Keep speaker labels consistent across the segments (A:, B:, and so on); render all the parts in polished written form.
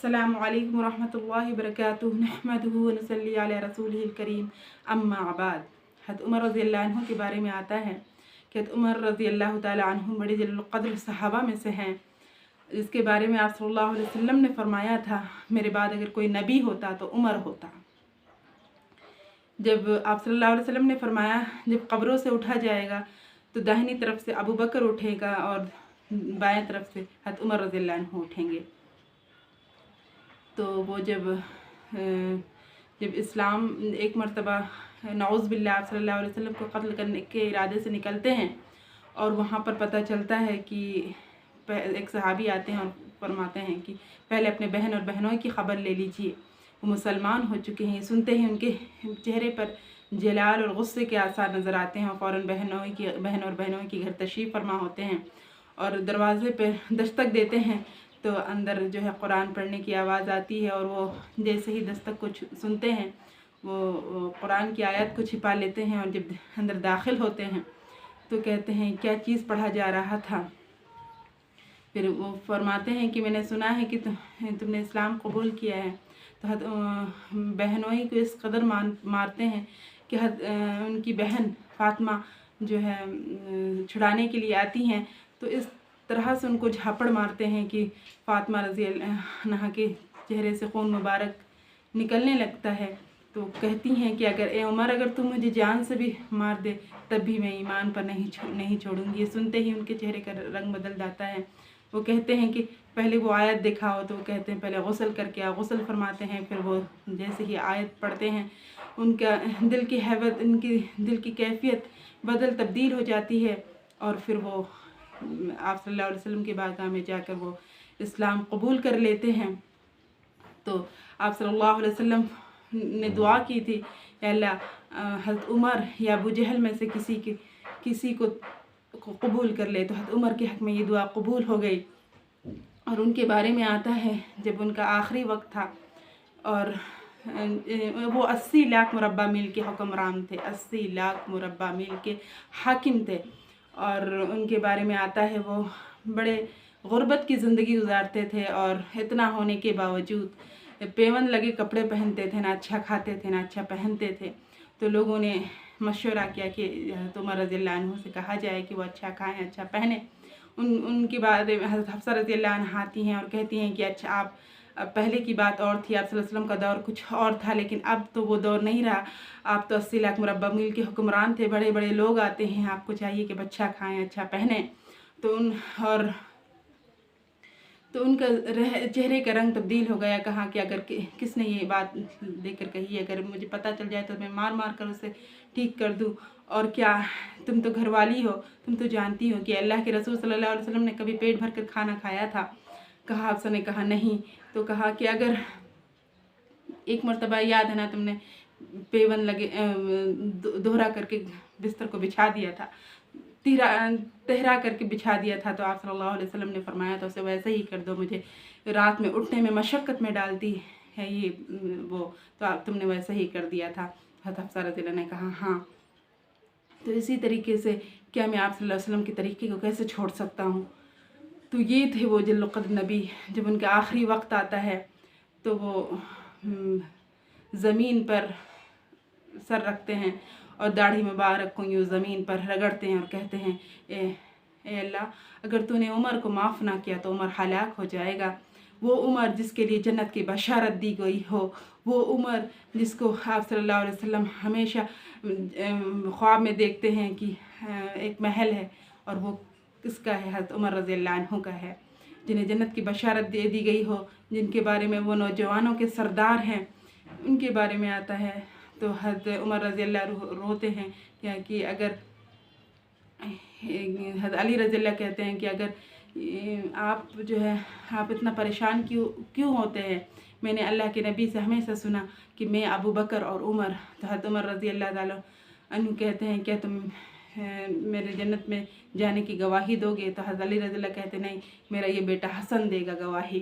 A: अस्सलामु अलैकुम वरहमतुल्लाहि वबरकातुहू नहमदुहू व नसल्ली अला रसूलिहिल करीम अम्मा बाद। हज़रत उमर रज़ियल्लाहु अन्हु के बारे में आता है कि हज़रत उमर रज़ियल्लाहु ताला अन्हु बड़े जलील क़द्र सहाबा में से हैं, जिसके बारे में आप सल्लल्लाहु अलैहि वसल्लम ने फरमाया था, मेरे बाद अगर कोई नबी होता तो उमर होता। जब आप सल्लल्लाहु अलैहि वसल्लम ने फरमाया, जब कब्रों से उठा जाएगा तो दाहिनी तरफ से अबू बकर उठेगा और बाएं तरफ से हज़रत उमर रज़ियल्लाहु अन्हु उठेंगे। तो वो जब इस्लाम एक मरतबा नऊज़ बिल्लाह आप सल्लल्लाहु अलैहि वसल्लम को कत्ल करने के इरादे से निकलते हैं और वहाँ पर पता चलता है कि एक सहाबी आते हैं और फरमाते हैं कि पहले अपने बहन और बहनों की ख़बर ले लीजिए, वो मुसलमान हो चुके हैं। सुनते ही उनके चेहरे पर जलाल और गुस्से के आसार नज़र आते हैं और फ़ौरन बहन और बहनों की घर तशरीफ़ फरमा होते हैं और दरवाज़े पर दस्तक देते हैं। तो अंदर जो है कुरान पढ़ने की आवाज़ आती है और वो जैसे ही दस्तक को सुनते हैं वो कुरान की आयत को छिपा लेते हैं और जब अंदर दाखिल होते हैं तो कहते हैं क्या चीज़ पढ़ा जा रहा था। फिर वो फरमाते हैं कि मैंने सुना है कि तुमने इस्लाम कबूल किया है। तो बहनों ही को इस कदर मारते हैं कि उनकी बहन फ़ातिमा जो है छुड़ाने के लिए आती हैं तो इस तरह से उनको झापड़ मारते हैं कि फ़ातिमा रज़ियल्लाहु अन्हा के चेहरे से खून मुबारक निकलने लगता है। तो कहती हैं कि अगर ए उमर, अगर तुम मुझे जान से भी मार दे तब भी मैं ईमान पर नहीं छोड़ूंगी। ये सुनते ही उनके चेहरे का रंग बदल जाता है। वो कहते हैं कि पहले वो आयत दिखाओ, तो वो कहते हैं पहले गुस्ल करके आओ। गुस्ल फरमाते हैं, फिर वो जैसे ही आयत पढ़ते हैं उनका दिल की हैबत, उनकी दिल की कैफियत तब्दील हो जाती है और फिर वो आप सल्लल्लाहु अलैहि वसल्लम के बारगाह में जाकर वो इस्लाम कबूल कर लेते हैं। तो आप सल्लल्लाहु अलैहि वसल्लम ने दुआ की थी, अल्लाह हज़रत उमर या अबू जहल में से किसी को कबूल कर ले। तो हज़रत उमर के हक़ में ये दुआ कबूल हो गई। और उनके बारे में आता है जब उनका आखिरी वक्त था और वो 80 लाख मुरब्बा मील के हुक्मरान थे, 80 लाख मुरब्बा मील के हाकिम थे। और उनके बारे में आता है वो बड़े गुर्बत की ज़िंदगी गुजारते थे और इतना होने के बावजूद पेवन लगे कपड़े पहनते थे, ना अच्छा खाते थे ना अच्छा पहनते थे। तो लोगों ने मशवरा किया कि उमर रज़ियल्लाहु अन्हु से कहा जाए कि वो अच्छा खाएं, अच्छा पहने। उनकी बात हज़रत हफ्सा रज़ियल्लाहु अन्हा आती हैं और कहती हैं कि अच्छा आप पहले की बात और थी, आप सल्लल्लाहु अलैहि वसल्लम का दौर कुछ और था, लेकिन अब तो वो दौर नहीं रहा। आप तो 80 लाख मुरब्बा मील के हुक्मरान थे, बड़े बड़े लोग आते हैं, आपको चाहिए कि अच्छा खाएं, अच्छा पहने। तो उनका चेहरे का रंग तब्दील हो गया। कहा कि अगर किसने ये बात लेकर कही, अगर मुझे पता चल जाए तो मैं मार कर उसे ठीक कर दूँ। और क्या तुम तो घरवाली हो, तुम तो जानती हो कि अल्लाह के रसूल सल्लल्लाहु अलैहि वसल्लम ने कभी पेट भर कर खाना खाया था। कहा आपसे ने कहा नहीं। तो कहा कि अगर एक मरतबा याद है ना, तुमने पेवन लगे दोहरा करके बिस्तर को बिछा दिया था, तहरा करके बिछा दिया था, तो आप सल्लल्लाहु अलैहि वसल्लम ने फरमाया था उसे वैसे ही कर दो, मुझे रात में उठने में मशक्क़त में डालती है ये वो, तो आप तुमने वैसे ही कर दिया था। हज़रत हफ्सा रज़ियल्लाहु ने कहा हाँ। तो इसी तरीके से क्या मैं आप सल्लल्लाहु अलैहि वसल्लम के तरीके को कैसे छोड़ सकता हूँ। तो ये थे वो जलील क़द्र नबी। जब उनका आखिरी वक्त आता है तो वो ज़मीन पर सर रखते हैं और दाढ़ी मुबारक को यूँ ज़मीन पर रगड़ते हैं और कहते हैं ए अल्लाह, अगर तूने उमर को माफ़ ना किया तो उमर हलाक हो जाएगा। वो उमर जिसके लिए जन्नत की बशारत दी गई हो, वो उमर जिसको आप सल्लल्लाहु अलैहि वसल्लम हमेशा ख्वाब में देखते हैं कि एक महल है और वो किसका है, हज़रत उमर रज़ियल्लाहु अन्हु का है, जिन्हें जन्नत की बशारत दे दी गई हो, जिनके बारे में वो नौजवानों के सरदार हैं, उनके बारे में आता है। तो हज़रत उमर रज़ियल्लाहु रोते हैं क्या कि अगर हज़रत अली रज़ियल्लाहु कहते हैं कि अगर आप जो है आप इतना परेशान क्यों होते हैं। मैंने अल्लाह के नबी से हमेशा सुना कि मैं अबू बकर और उमर। तो हज़रत उमर रज़ियल्लाहु अन्हु कहते हैं क्या तुम मेरे जन्नत में जाने की गवाही दोगे। तो हज़रत अली रज़ियल्लाहु कहते नहीं, मेरा ये बेटा हसन देगा गवाही।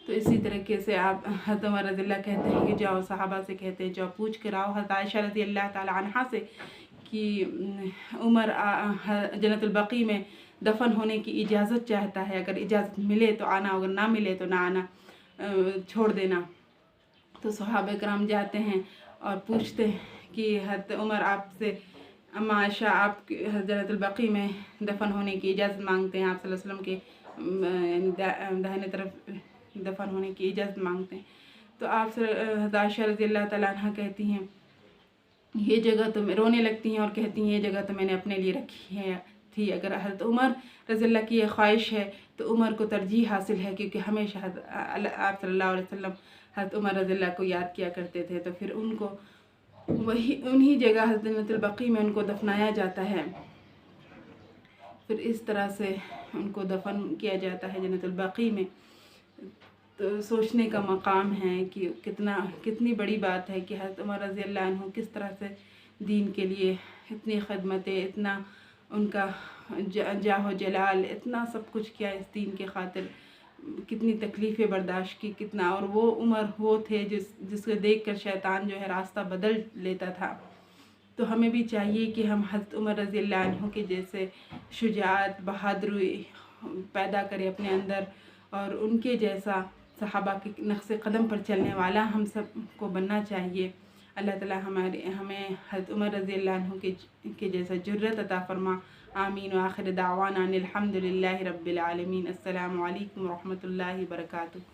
A: तो इसी तरीके से आप हज़रत उमर रज़ियल्लाहु कहते हैं कि जाओ सहाबा से कहते हैं जाओ पूछ कर आओ हज़रत आयशा रज़ियल्लाहु ताला अन्हा से कि उमर जन्नतुल बक़ी में दफन होने की इजाज़त चाहता है। अगर इजाज़त मिले तो आना, अगर ना मिले तो ना आना, छोड़ देना। तो सहाबा कराम जाते हैं और पूछते हैं कि हज़रत उमर आपसे, अम्मा आयशा आप जन्नतुल बक़ी में दफन होने की इजाज़त मांगते हैं, आप सल्लल्लाहु अलैहि वसल्लम के दाहिने तरफ दफन होने की इजाज़त मांगते हैं। तो आप हज़रत आयशा रज़ियल्लाहु तआला अन्हा कहती हैं, ये जगह तो रोने लगती हैं और कहती हैं ये जगह तो मैंने अपने लिए रखी है थी। अगर हज़रत उमर रज़ियल्लाहु की ये ख्वाहिश है तो उमर को तरजीह हासिल है, क्योंकि हमेशा आप सल्लल्लाहु अलैहि वसल्लम हज़रत उमर रज़ियल्लाहु को याद किया करते थे। तो फिर उनको वही उन्हीं जगह जन्नतुल बक़ी में उनको दफनाया जाता है। फिर इस तरह से उनको दफन किया जाता है जन्नतुल बक़ी में। तो सोचने का मकाम है कि कितनी बड़ी बात है कि हज़रत उमर रज़ियल्लाहु अन्हु किस तरह से दीन के लिए इतनी खिदमतें, इतना उनका जाहो जलाल, इतना सब कुछ किया इस दीन के खातिर, कितनी तकलीफ़ें बर्दाश्त की, कितना। और वो उमर वो थे जिसको देख कर शैतान जो है रास्ता बदल लेता था। तो हमें भी चाहिए कि हम हज़रत उमर रज़ियल्लाहु अन्हु के जैसे शुजाअत, बहादुरी पैदा करें अपने अंदर, और उनके जैसा सहाबा के नक्शे कदम पर चलने वाला हम सब को बनना चाहिए। अल्लाह ताला हमें हज़रत उमर रज़ियल्लाहु अन्हु के जैसा जुर्रत अता फरमा। आमीन व आखिर दावाना अनिल हम्दुलिल्लाहि रब्बिल आलमीन। अस्सलामु अलैकुम व रहमतुल्लाहि व बरकातुहू।